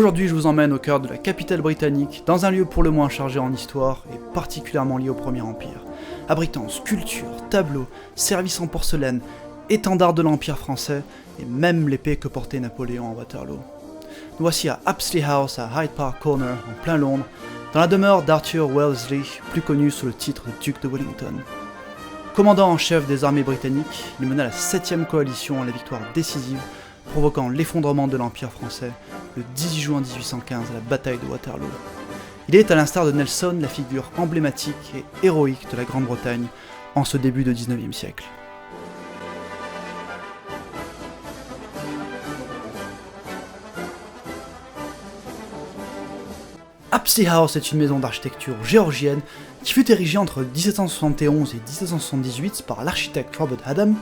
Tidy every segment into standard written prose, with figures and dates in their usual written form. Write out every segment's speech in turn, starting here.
Aujourd'hui, je vous emmène au cœur de la capitale britannique, dans un lieu pour le moins chargé en histoire et particulièrement lié au Premier Empire, abritant sculptures, tableaux, services en porcelaine, étendards de l'Empire français et même l'épée que portait Napoléon à Waterloo. Nous voici à Apsley House à Hyde Park Corner, en plein Londres, dans la demeure d'Arthur Wellesley, plus connu sous le titre de duc de Wellington. Commandant en chef des armées britanniques, il mena la 7e coalition à la victoire décisive, provoquant l'effondrement de l'Empire français le 18 juin 1815 à la bataille de Waterloo. Il est, à l'instar de Nelson, la figure emblématique et héroïque de la Grande-Bretagne en ce début de 19e siècle. Apsley House est une maison d'architecture géorgienne qui fut érigée entre 1771 et 1778 par l'architecte Robert Adam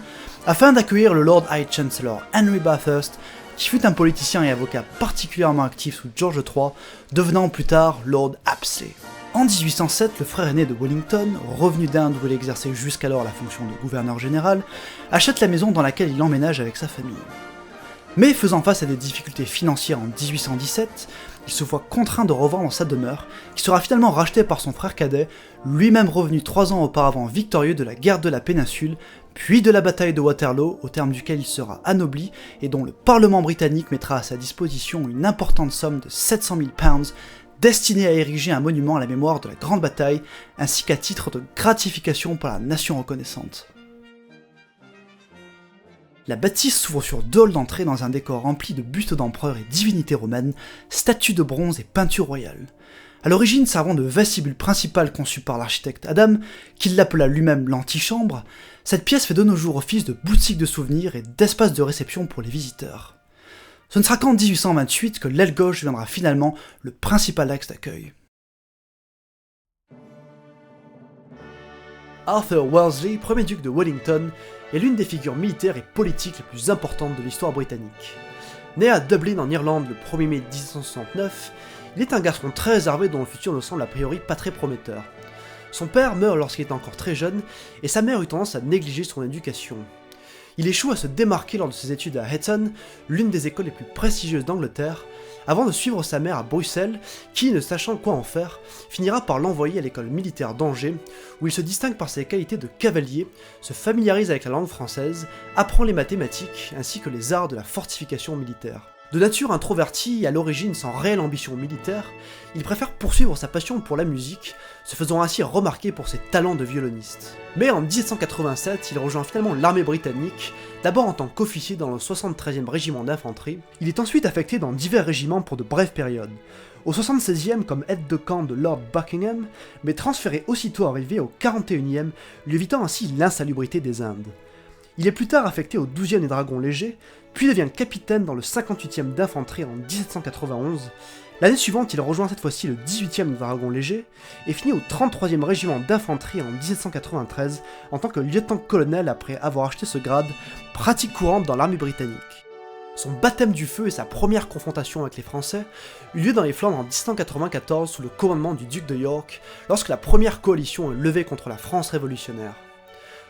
afin d'accueillir le Lord High Chancellor Henry Bathurst, qui fut un politicien et avocat particulièrement actif sous George III, devenant plus tard Lord Apsley. En 1807, le frère aîné de Wellington, revenu d'Inde où il exerçait jusqu'alors la fonction de gouverneur général, achète la maison dans laquelle il emménage avec sa famille. Mais faisant face à des difficultés financières en 1817, il se voit contraint de revendre sa demeure, qui sera finalement rachetée par son frère cadet, lui-même revenu 3 ans auparavant victorieux de la guerre de la péninsule, puis de la bataille de Waterloo, au terme duquel il sera anobli et dont le Parlement britannique mettra à sa disposition une importante somme de 700 000 pounds, destinée à ériger un monument à la mémoire de la grande bataille, ainsi qu'à titre de gratification par la nation reconnaissante. La bâtisse s'ouvre sur 2 halls d'entrée dans un décor rempli de bustes d'empereurs et divinités romaines, statues de bronze et peintures royales. À l'origine servant de vestibule principal conçu par l'architecte Adam, qui l'appela lui-même l'antichambre, cette pièce fait de nos jours office de boutique de souvenirs et d'espace de réception pour les visiteurs. Ce ne sera qu'en 1828 que l'aile gauche deviendra finalement le principal axe d'accueil. Arthur Wellesley, premier duc de Wellington, est l'une des figures militaires et politiques les plus importantes de l'histoire britannique. Né à Dublin en Irlande le 1er mai 1769, il est un garçon très réservé dont le futur ne semble a priori pas très prometteur. Son père meurt lorsqu'il est encore très jeune et sa mère eut tendance à négliger son éducation. Il échoue à se démarquer lors de ses études à Eton, l'une des écoles les plus prestigieuses d'Angleterre, avant de suivre sa mère à Bruxelles, qui, ne sachant quoi en faire, finira par l'envoyer à l'école militaire d'Angers, où il se distingue par ses qualités de cavalier, se familiarise avec la langue française, apprend les mathématiques, ainsi que les arts de la fortification militaire. De nature introvertie et à l'origine sans réelle ambition militaire, il préfère poursuivre sa passion pour la musique, se faisant ainsi remarquer pour ses talents de violoniste. Mais en 1787, il rejoint finalement l'armée britannique, d'abord en tant qu'officier dans le 73e régiment d'infanterie. Il est ensuite affecté dans divers régiments pour de brèves périodes. Au 76e comme aide de camp de Lord Buckingham, mais transféré aussitôt arrivé au 41e, lui évitant ainsi l'insalubrité des Indes. Il est plus tard affecté au 12e des dragons légers, puis devient capitaine dans le 58e d'infanterie en 1791. L'année suivante, il rejoint cette fois-ci le 18e des dragons légers, et finit au 33e régiment d'infanterie en 1793 en tant que lieutenant-colonel après avoir acheté ce grade, pratique courante dans l'armée britannique. Son baptême du feu et sa première confrontation avec les Français eut lieu dans les Flandres en 1794 sous le commandement du duc de York, lorsque la première coalition est levée contre la France révolutionnaire.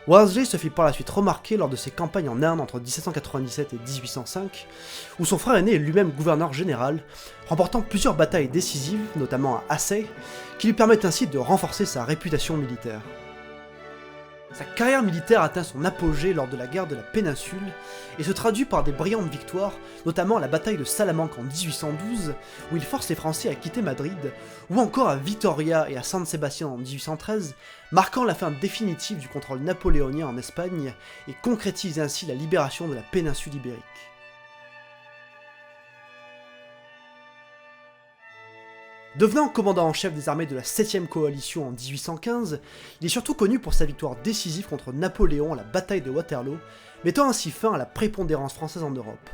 Wellesley se fit par la suite remarquer lors de ses campagnes en Inde entre 1797 et 1805, où son frère aîné est lui-même gouverneur général, remportant plusieurs batailles décisives, notamment à Assaye, qui lui permettent ainsi de renforcer sa réputation militaire. Sa carrière militaire atteint son apogée lors de la guerre de la péninsule et se traduit par des brillantes victoires, notamment à la bataille de Salamanque en 1812, où il force les Français à quitter Madrid, ou encore à Vitoria et à San Sébastien en 1813, marquant la fin définitive du contrôle napoléonien en Espagne et concrétise ainsi la libération de la péninsule ibérique. Devenant commandant en chef des armées de la 7e coalition en 1815, il est surtout connu pour sa victoire décisive contre Napoléon à la bataille de Waterloo, mettant ainsi fin à la prépondérance française en Europe.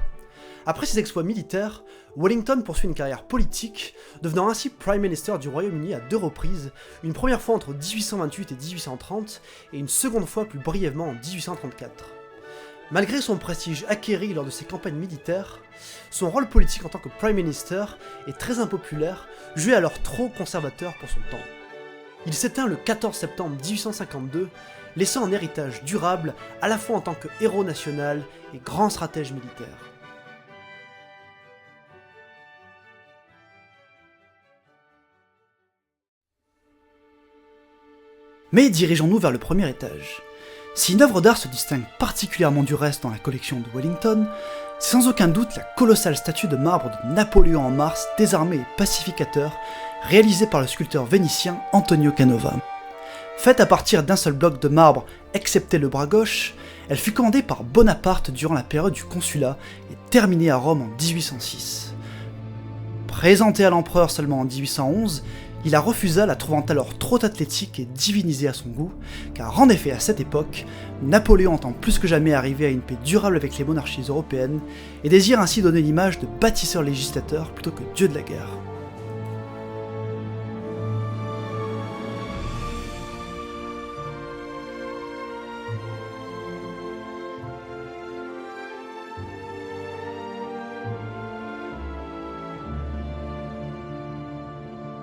Après ses exploits militaires, Wellington poursuit une carrière politique, devenant ainsi Prime Minister du Royaume-Uni à 2 reprises, une première fois entre 1828 et 1830, et une seconde fois plus brièvement en 1834. Malgré son prestige acquéri lors de ses campagnes militaires, son rôle politique en tant que Prime Minister est très impopulaire, jugé alors trop conservateur pour son temps. Il s'éteint le 14 septembre 1852, laissant un héritage durable à la fois en tant que héros national et grand stratège militaire. Mais dirigeons-nous vers le premier étage. Si une œuvre d'art se distingue particulièrement du reste dans la collection de Wellington, c'est sans aucun doute la colossale statue de marbre de Napoléon en Mars, désarmé et pacificateur, réalisée par le sculpteur vénitien Antonio Canova. Faite à partir d'un seul bloc de marbre, excepté le bras gauche, elle fut commandée par Bonaparte durant la période du Consulat et terminée à Rome en 1806. Présentée à l'empereur seulement en 1811, il la refusa, la trouvant alors trop athlétique et divinisée à son goût, car en effet à cette époque, Napoléon entend plus que jamais arriver à une paix durable avec les monarchies européennes et désire ainsi donner l'image de bâtisseur législateur plutôt que dieu de la guerre.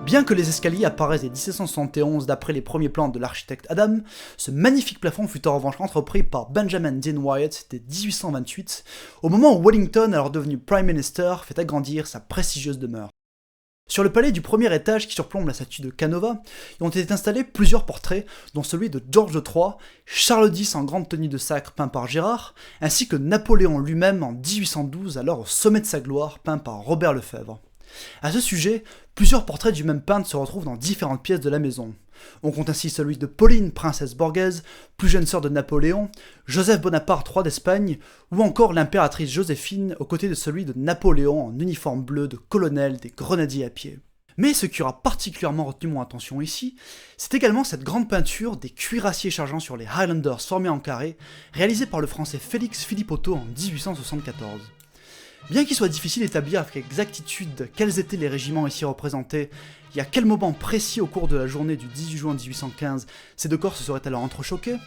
Bien que les escaliers apparaissent dès 1771 d'après les premiers plans de l'architecte Adam, ce magnifique plafond fut en revanche entrepris par Benjamin Dean Wyatt dès 1828, au moment où Wellington, alors devenu Prime Minister, fait agrandir sa prestigieuse demeure. Sur le palais du premier étage qui surplombe la statue de Canova, y ont été installés plusieurs portraits, dont celui de George III, Charles X en grande tenue de sacre peint par Gérard, ainsi que Napoléon lui-même en 1812, alors au sommet de sa gloire, peint par Robert Lefebvre. A ce sujet, plusieurs portraits du même peintre se retrouvent dans différentes pièces de la maison. On compte ainsi celui de Pauline, princesse borghèse, plus jeune sœur de Napoléon, Joseph Bonaparte, roi d'Espagne, ou encore l'impératrice Joséphine, aux côtés de celui de Napoléon en uniforme bleu de colonel des grenadiers à pied. Mais ce qui aura particulièrement retenu mon attention ici, c'est également cette grande peinture des cuirassiers chargeant sur les Highlanders formés en carré, réalisée par le français Félix Philippotto en 1874. Bien qu'il soit difficile d'établir avec exactitude quels étaient les régiments ici représentés et à quel moment précis au cours de la journée du 18 juin 1815 ces deux corps se seraient alors entrechoqués,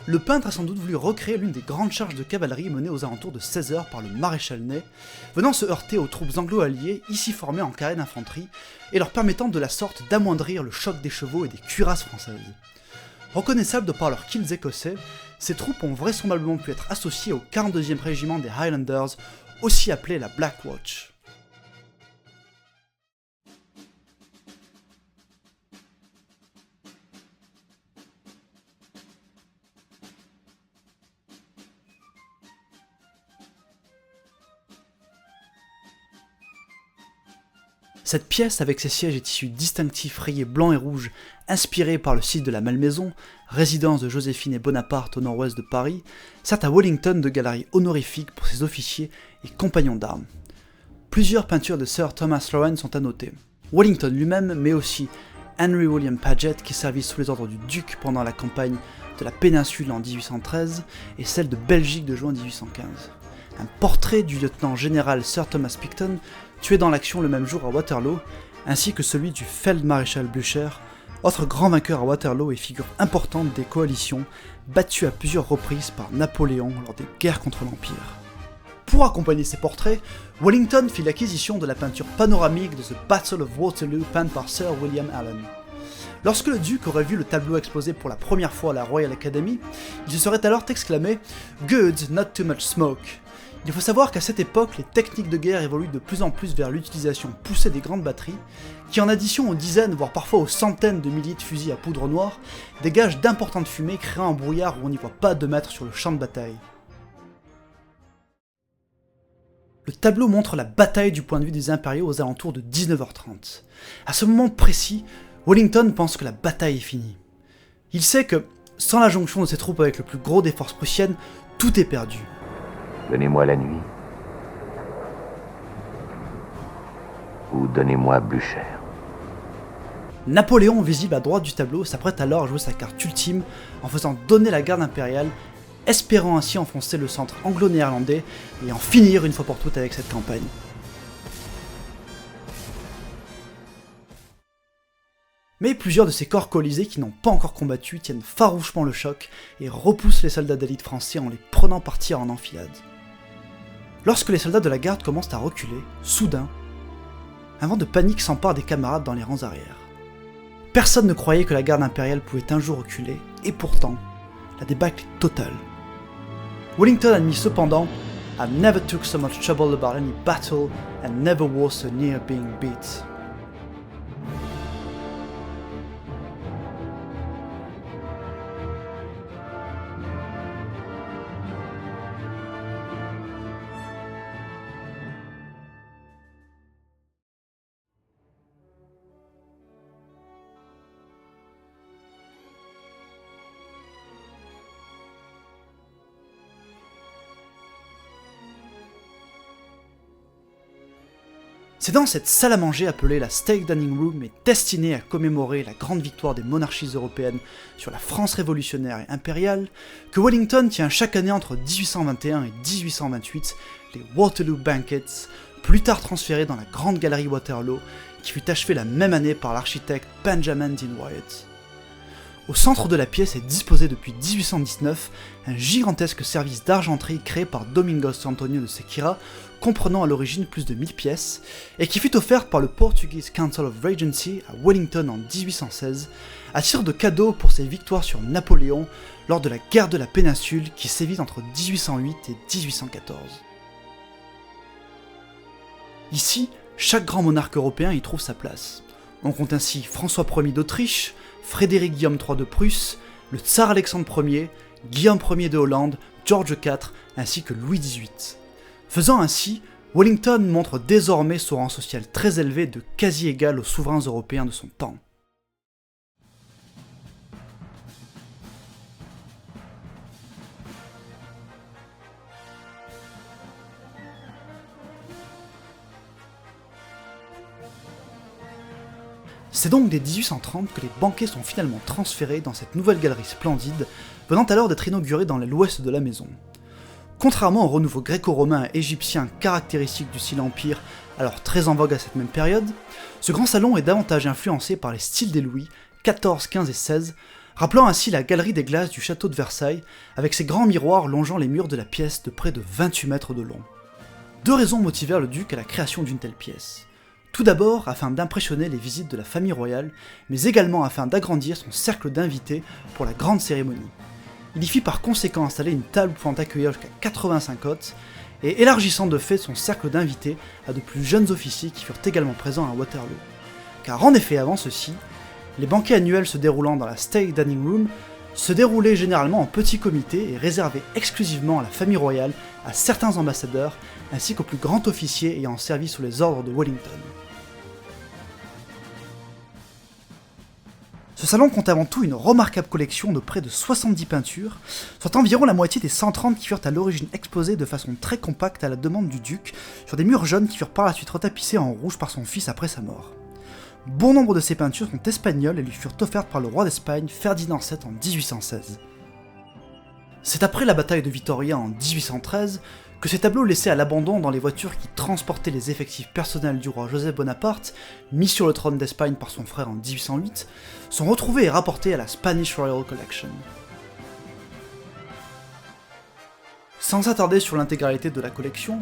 le peintre a sans doute voulu recréer l'une des grandes charges de cavalerie menées aux alentours de 16h par le maréchal Ney, venant se heurter aux troupes anglo-alliées ici formées en carré d'infanterie et leur permettant de la sorte d'amoindrir le choc des chevaux et des cuirasses françaises. Reconnaissables de par leurs kilts écossais, ces troupes ont vraisemblablement pu être associées au 42e régiment des Highlanders, aussi appelé la Black Watch. Cette pièce, avec ses sièges et tissus distinctifs rayés blanc et rouge, inspirée par le site de la Malmaison, résidence de Joséphine et Bonaparte au nord-ouest de Paris, sert à Wellington de galerie honorifique pour ses officiers et compagnons d'armes. Plusieurs peintures de Sir Thomas Lawrence sont à noter. Wellington lui-même, mais aussi Henry William Paget qui servit sous les ordres du duc pendant la campagne de la péninsule en 1813 et celle de Belgique de juin 1815. Un portrait du lieutenant général Sir Thomas Picton, tué dans l'action le même jour à Waterloo, ainsi que celui du Feldmaréchal Blücher, autre grand vainqueur à Waterloo et figure importante des coalitions, battues à plusieurs reprises par Napoléon lors des guerres contre l'Empire. Pour accompagner ces portraits, Wellington fit l'acquisition de la peinture panoramique de The Battle of Waterloo peinte par Sir William Allen. Lorsque le duc aurait vu le tableau exposé pour la première fois à la Royal Academy, il se serait alors exclamé « Good, not too much smoke ». Il faut savoir qu'à cette époque, les techniques de guerre évoluent de plus en plus vers l'utilisation poussée des grandes batteries, qui en addition aux dizaines, voire parfois aux centaines de milliers de fusils à poudre noire, dégagent d'importantes fumées créant un brouillard où on n'y voit pas 2 mètres sur le champ de bataille. Le tableau montre la bataille du point de vue des impériaux aux alentours de 19h30. À ce moment précis, Wellington pense que la bataille est finie. Il sait que, sans la jonction de ses troupes avec le plus gros des forces prussiennes, tout est perdu. Donnez-moi la nuit. Ou donnez-moi Blücher. Napoléon, visible à droite du tableau, s'apprête alors à jouer sa carte ultime en faisant donner la garde impériale, espérant ainsi enfoncer le centre anglo-néerlandais et en finir une fois pour toutes avec cette campagne. Mais plusieurs de ces corps coalisés qui n'ont pas encore combattu tiennent farouchement le choc et repoussent les soldats d'élite français en les prenant partir en enfilade. Lorsque les soldats de la garde commencent à reculer, soudain, un vent de panique s'empare des camarades dans les rangs arrière. Personne ne croyait que la garde impériale pouvait un jour reculer, et pourtant, la débâcle est totale. Wellington admit cependant « I never took so much trouble about any battle and never was so near being beat ». C'est dans cette salle à manger appelée la State Dining Room et destinée à commémorer la grande victoire des monarchies européennes sur la France révolutionnaire et impériale que Wellington tient chaque année entre 1821 et 1828 les Waterloo Banquets, plus tard transférés dans la grande galerie Waterloo, qui fut achevée la même année par l'architecte Benjamin Dean Wyatt. Au centre de la pièce est disposé depuis 1819 un gigantesque service d'argenterie créé par Domingos Antonio de Sequeira, comprenant à l'origine plus de 1000 pièces, et qui fut offerte par le Portuguese Council of Regency à Wellington en 1816, à titre de cadeau pour ses victoires sur Napoléon lors de la guerre de la péninsule qui sévit entre 1808 et 1814. Ici, chaque grand monarque européen y trouve sa place. On compte ainsi François Ier d'Autriche, Frédéric Guillaume III de Prusse, le tsar Alexandre Ier, Guillaume Ier de Hollande, George IV, ainsi que Louis XVIII. Faisant ainsi, Wellington montre désormais son rang social très élevé de quasi égal aux souverains européens de son temps. C'est donc dès 1830 que les banquets sont finalement transférés dans cette nouvelle galerie splendide, venant alors d'être inaugurée dans l'ouest de la maison. Contrairement au renouveau gréco-romain et égyptien caractéristique du style empire, alors très en vogue à cette même période, ce grand salon est davantage influencé par les styles des Louis XIV, XV et XVI, rappelant ainsi la galerie des glaces du château de Versailles, avec ses grands miroirs longeant les murs de la pièce de près de 28 mètres de long. Deux raisons motivèrent le duc à la création d'une telle pièce. Tout d'abord afin d'impressionner les visites de la famille royale, mais également afin d'agrandir son cercle d'invités pour la grande cérémonie. Il y fit par conséquent installer une table pouvant accueillir jusqu'à 85 hôtes, et élargissant de fait son cercle d'invités à de plus jeunes officiers qui furent également présents à Waterloo. Car en effet, avant ceci, les banquets annuels se déroulant dans la State Dining Room se déroulaient généralement en petits comités et réservés exclusivement à la famille royale, à certains ambassadeurs, ainsi qu'aux plus grands officiers ayant servi sous les ordres de Wellington. Ce salon compte avant tout une remarquable collection de près de 70 peintures, soit environ la moitié des 130 qui furent à l'origine exposées de façon très compacte à la demande du duc, sur des murs jaunes qui furent par la suite retapissés en rouge par son fils après sa mort. Bon nombre de ces peintures sont espagnoles et lui furent offertes par le roi d'Espagne Ferdinand VII en 1816. C'est après la bataille de Vittoria en 1813 que ces tableaux laissés à l'abandon dans les voitures qui transportaient les effectifs personnels du roi Joseph Bonaparte, mis sur le trône d'Espagne par son frère en 1808, sont retrouvés et rapportés à la Spanish Royal Collection. Sans s'attarder sur l'intégralité de la collection,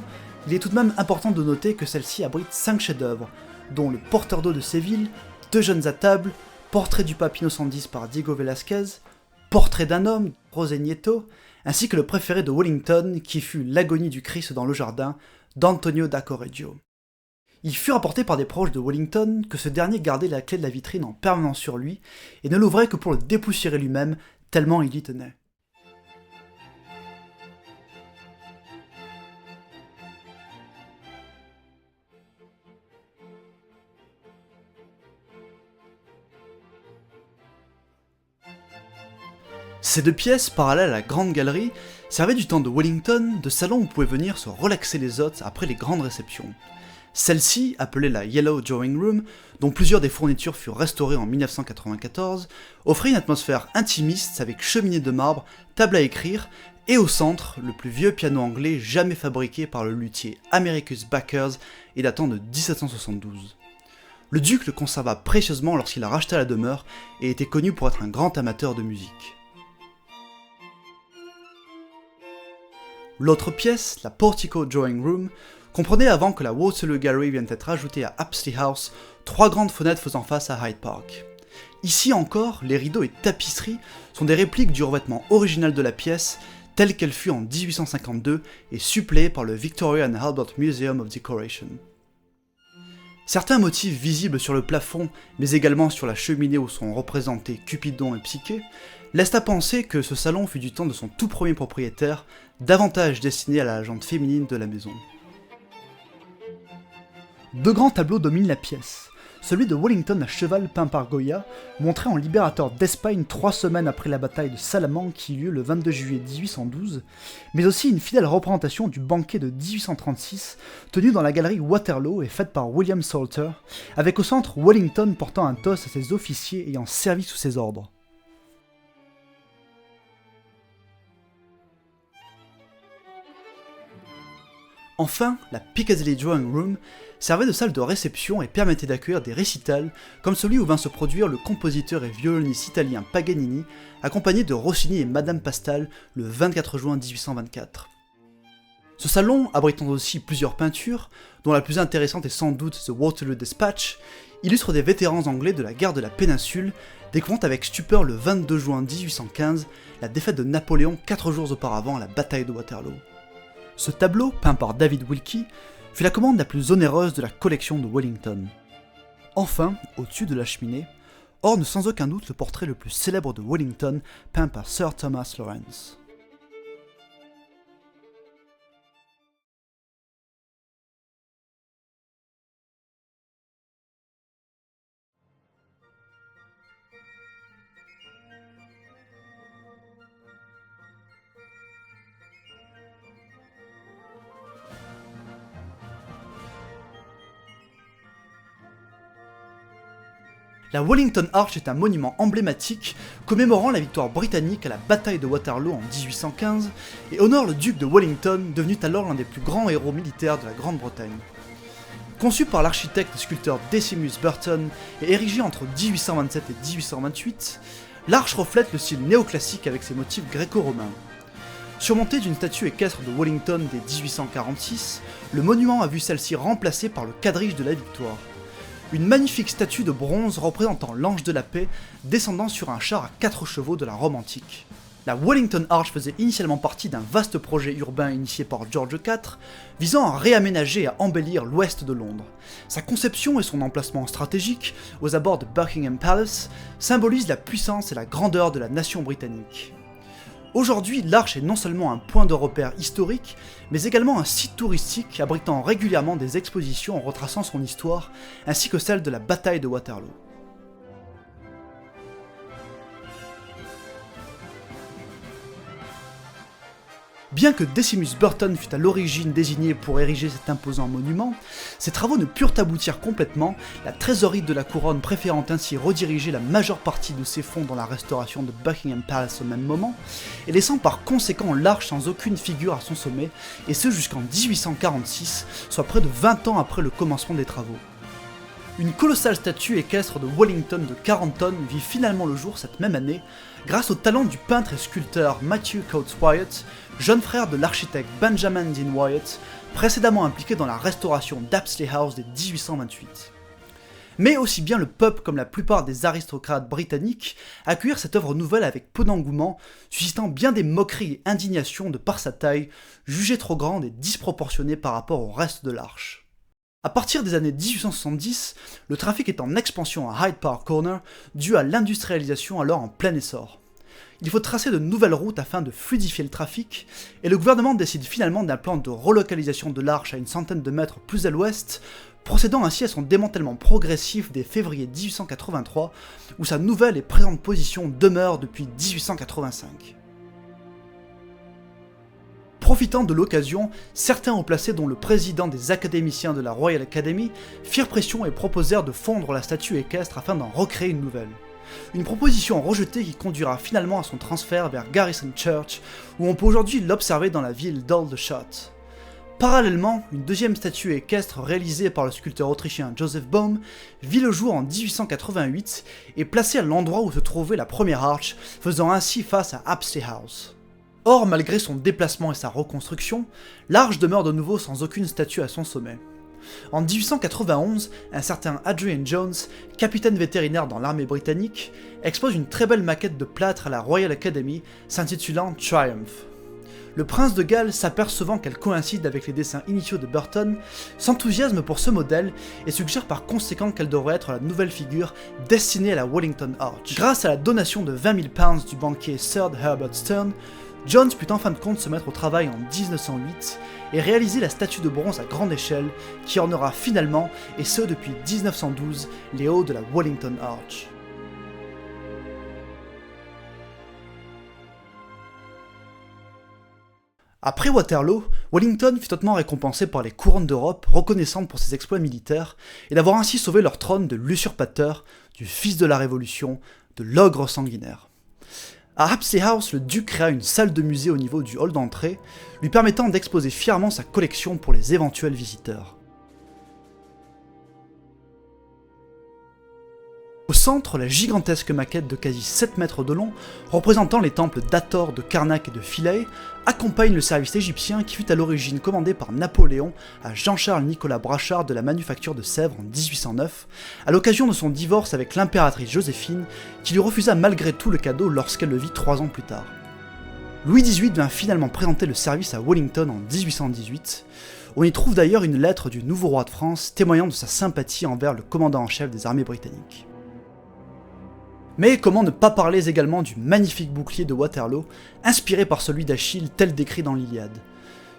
il est tout de même important de noter que celle-ci abrite 5 chefs-d'œuvre, dont le Porteur d'eau de Séville, Deux jeunes à table, Portrait du pape Innocent X par Diego Velázquez, Portrait d'un homme, José Nieto, ainsi que le préféré de Wellington, qui fut L'agonie du Christ dans le jardin, d'Antonio da Correggio. Il fut rapporté par des proches de Wellington que ce dernier gardait la clé de la vitrine en permanence sur lui, et ne l'ouvrait que pour le dépoussiérer lui-même, tellement il y tenait. Ces deux pièces, parallèles à la grande galerie, servaient du temps de Wellington de salon où pouvaient venir se relaxer les hôtes après les grandes réceptions. Celle-ci, appelée la Yellow Drawing Room, dont plusieurs des fournitures furent restaurées en 1994, offrait une atmosphère intimiste avec cheminée de marbre, table à écrire, et au centre, le plus vieux piano anglais jamais fabriqué par le luthier Americus Backers et datant de 1772. Le duc le conserva précieusement lorsqu'il a racheté la demeure et était connu pour être un grand amateur de musique. L'autre pièce, la Portico Drawing Room, comprenait avant que la Waterloo Gallery vienne être ajoutée à Apsley House 3 grandes fenêtres faisant face à Hyde Park. Ici encore, les rideaux et tapisseries sont des répliques du revêtement original de la pièce, telle qu'elle fut en 1852 et suppléée par le Victoria and Albert Museum of Decoration. Certains motifs visibles sur le plafond, mais également sur la cheminée où sont représentés Cupidon et Psyché, laissent à penser que ce salon fut du temps de son tout premier propriétaire, davantage destiné à la gente féminine de la maison. Deux grands tableaux dominent la pièce. celui de Wellington à cheval peint par Goya, montré en libérateur d'Espagne 3 semaines après la bataille de Salamanque qui eut lieu le 22 juillet 1812, mais aussi une fidèle représentation du banquet de 1836 tenu dans la galerie Waterloo et faite par William Salter, avec au centre Wellington portant un toast à ses officiers ayant servi sous ses ordres. Enfin, la Piccadilly Drawing Room servait de salle de réception et permettait d'accueillir des récitals, comme celui où vint se produire le compositeur et violoniste italien Paganini, accompagné de Rossini et Madame Pastal le 24 juin 1824. Ce salon, abritant aussi plusieurs peintures, dont la plus intéressante est sans doute The Waterloo Dispatch, illustre des vétérans anglais de la guerre de la péninsule, découvrant avec stupeur le 22 juin 1815 la défaite de Napoléon 4 jours auparavant à la bataille de Waterloo. Ce tableau, peint par David Wilkie, fut la commande la plus onéreuse de la collection de Wellington. Enfin, au-dessus de la cheminée, orne sans aucun doute le portrait le plus célèbre de Wellington, peint par Sir Thomas Lawrence. La Wellington Arch est un monument emblématique commémorant la victoire britannique à la bataille de Waterloo en 1815 et honore le duc de Wellington, devenu alors l'un des plus grands héros militaires de la Grande-Bretagne. Conçu par l'architecte et sculpteur Decimus Burton et érigé entre 1827 et 1828, l'arche reflète le style néoclassique avec ses motifs gréco-romains. Surmonté d'une statue équestre de Wellington dès 1846, le monument a vu celle-ci remplacée par le quadrige de la victoire. Une magnifique statue de bronze représentant l'ange de la paix descendant sur un char à 4 chevaux de la Rome antique. La Wellington Arch faisait initialement partie d'un vaste projet urbain initié par George IV, visant à réaménager et à embellir l'ouest de Londres. Sa conception et son emplacement stratégique, aux abords de Buckingham Palace, symbolisent la puissance et la grandeur de la nation britannique. Aujourd'hui, l'Arche est non seulement un point de repère historique, mais également un site touristique abritant régulièrement des expositions en retraçant son histoire, ainsi que celle de la bataille de Waterloo. Bien que Decimus Burton fût à l'origine désigné pour ériger cet imposant monument, ses travaux ne purent aboutir complètement, la trésorerie de la couronne préférant ainsi rediriger la majeure partie de ses fonds dans la restauration de Buckingham Palace au même moment, et laissant par conséquent l'arche sans aucune figure à son sommet, et ce jusqu'en 1846, soit près de 20 ans après le commencement des travaux. Une colossale statue équestre de Wellington de 40 tonnes vit finalement le jour cette même année, grâce au talent du peintre et sculpteur Matthew Coates Wyatt, jeune frère de l'architecte Benjamin Dean Wyatt, précédemment impliqué dans la restauration d'Apsley House dès 1828. Mais aussi bien le peuple comme la plupart des aristocrates britanniques accueillirent cette œuvre nouvelle avec peu d'engouement, suscitant bien des moqueries et indignations de par sa taille, jugée trop grande et disproportionnée par rapport au reste de l'arche. À partir des années 1870, le trafic est en expansion à Hyde Park Corner, dû à l'industrialisation alors en plein essor. Il faut tracer de nouvelles routes afin de fluidifier le trafic, et le gouvernement décide finalement d'un plan de relocalisation de l'arche à une centaine de mètres plus à l'ouest, procédant ainsi à son démantèlement progressif dès février 1883, où sa nouvelle et présente position demeure depuis 1885. Profitant de l'occasion, certains hauts placés dont le président des académiciens de la Royal Academy firent pression et proposèrent de fondre la statue équestre afin d'en recréer une nouvelle. Une proposition rejetée qui conduira finalement à son transfert vers Garrison Church, où on peut aujourd'hui l'observer dans la ville d'Aldershot. Parallèlement, une deuxième statue équestre réalisée par le sculpteur autrichien Joseph Baum vit le jour en 1888 et placée à l'endroit où se trouvait la première arche, faisant ainsi face à Apsley House. Or, malgré son déplacement et sa reconstruction, l'arche demeure de nouveau sans aucune statue à son sommet. En 1891, un certain Adrian Jones, capitaine vétérinaire dans l'armée britannique, expose une très belle maquette de plâtre à la Royal Academy s'intitulant Triumph. Le prince de Galles, s'apercevant qu'elle coïncide avec les dessins initiaux de Burton, s'enthousiasme pour ce modèle et suggère par conséquent qu'elle devrait être la nouvelle figure destinée à la Wellington Arch. Grâce à la donation de 20 000 pounds du banquier Sir Herbert Stern, Jones put en fin de compte se mettre au travail en 1908 et réaliser la statue de bronze à grande échelle qui ornera finalement, et ce depuis 1912, les hauts de la Wellington Arch. Après Waterloo, Wellington fut hautement récompensé par les couronnes d'Europe, reconnaissantes pour ses exploits militaires et d'avoir ainsi sauvé leur trône de l'usurpateur, du fils de la Révolution, de l'ogre sanguinaire. À Apsley House, le duc créa une salle de musée au niveau du hall d'entrée, lui permettant d'exposer fièrement sa collection pour les éventuels visiteurs. Au centre, la gigantesque maquette de quasi 7 mètres de long, représentant les temples d'Hathor, de Karnak et de Philae, accompagne le service égyptien qui fut à l'origine commandé par Napoléon à Jean-Charles Nicolas Brachard de la Manufacture de Sèvres en 1809, à l'occasion de son divorce avec l'impératrice Joséphine, qui lui refusa malgré tout le cadeau lorsqu'elle le vit 3 ans plus tard. Louis XVIII vint finalement présenter le service à Wellington en 1818. On y trouve d'ailleurs une lettre du nouveau roi de France témoignant de sa sympathie envers le commandant en chef des armées britanniques. Mais comment ne pas parler également du magnifique bouclier de Waterloo, inspiré par celui d'Achille tel décrit dans l'Iliade.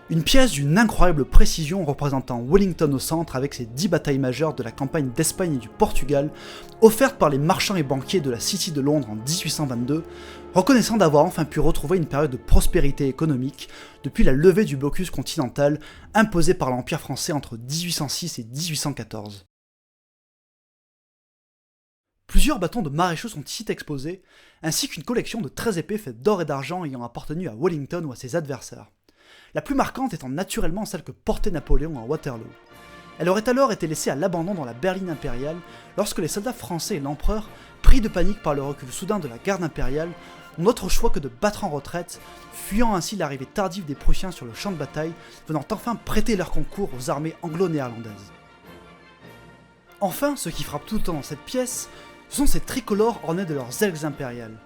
Une pièce d'une incroyable précision représentant Wellington au centre avec ses 10 batailles majeures de la campagne d'Espagne et du Portugal, offerte par les marchands et banquiers de la City de Londres en 1822, reconnaissant d'avoir enfin pu retrouver une période de prospérité économique depuis la levée du blocus continental imposé par l'Empire français entre 1806 et 1814. Plusieurs bâtons de maréchaux sont ici exposés, ainsi qu'une collection de 13 épées faites d'or et d'argent ayant appartenu à Wellington ou à ses adversaires. La plus marquante étant naturellement celle que portait Napoléon à Waterloo. Elle aurait alors été laissée à l'abandon dans la berline impériale lorsque les soldats français et l'empereur, pris de panique par le recul soudain de la garde impériale, n'ont d'autre choix que de battre en retraite, fuyant ainsi l'arrivée tardive des Prussiens sur le champ de bataille, venant enfin prêter leur concours aux armées anglo-néerlandaises. Enfin, ce qui frappe tout le temps dans cette pièce, ce sont ces tricolores ornés de leurs ailes impériales.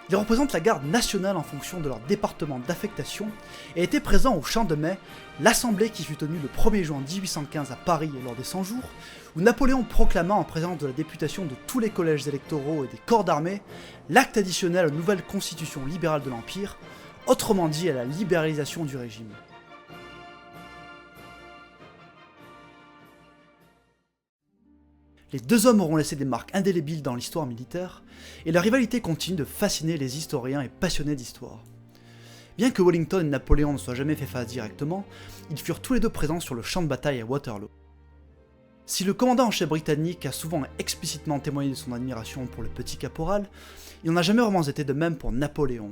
Ils représentent la garde nationale en fonction de leur département d'affectation et étaient présents au Champ de Mai, l'assemblée qui fut tenue le 1er juin 1815 à Paris lors des 100 jours, où Napoléon proclama en présence de la députation de tous les collèges électoraux et des corps d'armée l'acte additionnel aux nouvelles constitutions libérales de l'Empire, autrement dit à la libéralisation du régime. Les deux hommes auront laissé des marques indélébiles dans l'histoire militaire, et leur rivalité continue de fasciner les historiens et passionnés d'histoire. Bien que Wellington et Napoléon ne soient jamais fait face directement, ils furent tous les deux présents sur le champ de bataille à Waterloo. Si le commandant en chef britannique a souvent explicitement témoigné de son admiration pour le petit caporal, il n'en a jamais vraiment été de même pour Napoléon.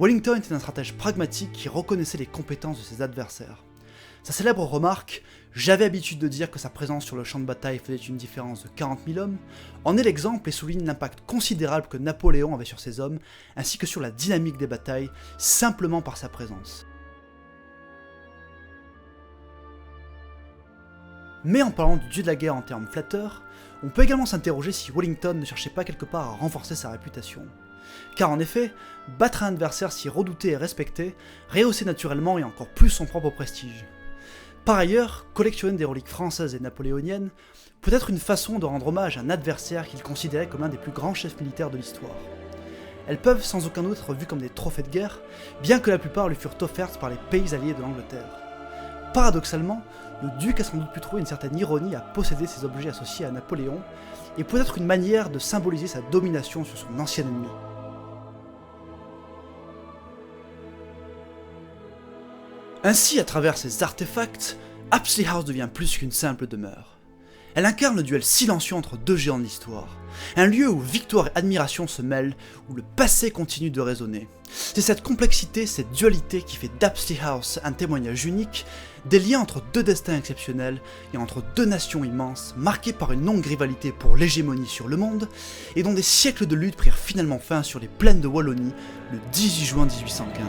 Wellington était un stratège pragmatique qui reconnaissait les compétences de ses adversaires. Sa célèbre remarque « J'avais habitude de dire que sa présence sur le champ de bataille faisait une différence de 40 000 hommes » en est l'exemple et souligne l'impact considérable que Napoléon avait sur ses hommes, ainsi que sur la dynamique des batailles, simplement par sa présence. Mais en parlant du dieu de la guerre en termes flatteurs, on peut également s'interroger si Wellington ne cherchait pas quelque part à renforcer sa réputation. Car en effet, battre un adversaire si redouté et respecté rehaussait naturellement et encore plus son propre prestige. Par ailleurs, collectionner des reliques françaises et napoléoniennes peut être une façon de rendre hommage à un adversaire qu'il considérait comme l'un des plus grands chefs militaires de l'histoire. Elles peuvent sans aucun doute être vues comme des trophées de guerre, bien que la plupart lui furent offertes par les pays alliés de l'Angleterre. Paradoxalement, le duc a sans doute pu trouver une certaine ironie à posséder ces objets associés à Napoléon, et peut être une manière de symboliser sa domination sur son ancien ennemi. Ainsi, à travers ces artefacts, Apsley House devient plus qu'une simple demeure. Elle incarne le duel silencieux entre deux géants de l'histoire, un lieu où victoire et admiration se mêlent, où le passé continue de résonner. C'est cette complexité, cette dualité qui fait d'Apsley House un témoignage unique, des liens entre deux destins exceptionnels et entre deux nations immenses, marquées par une longue rivalité pour l'hégémonie sur le monde, et dont des siècles de lutte prirent finalement fin sur les plaines de Wallonie le 18 juin 1815.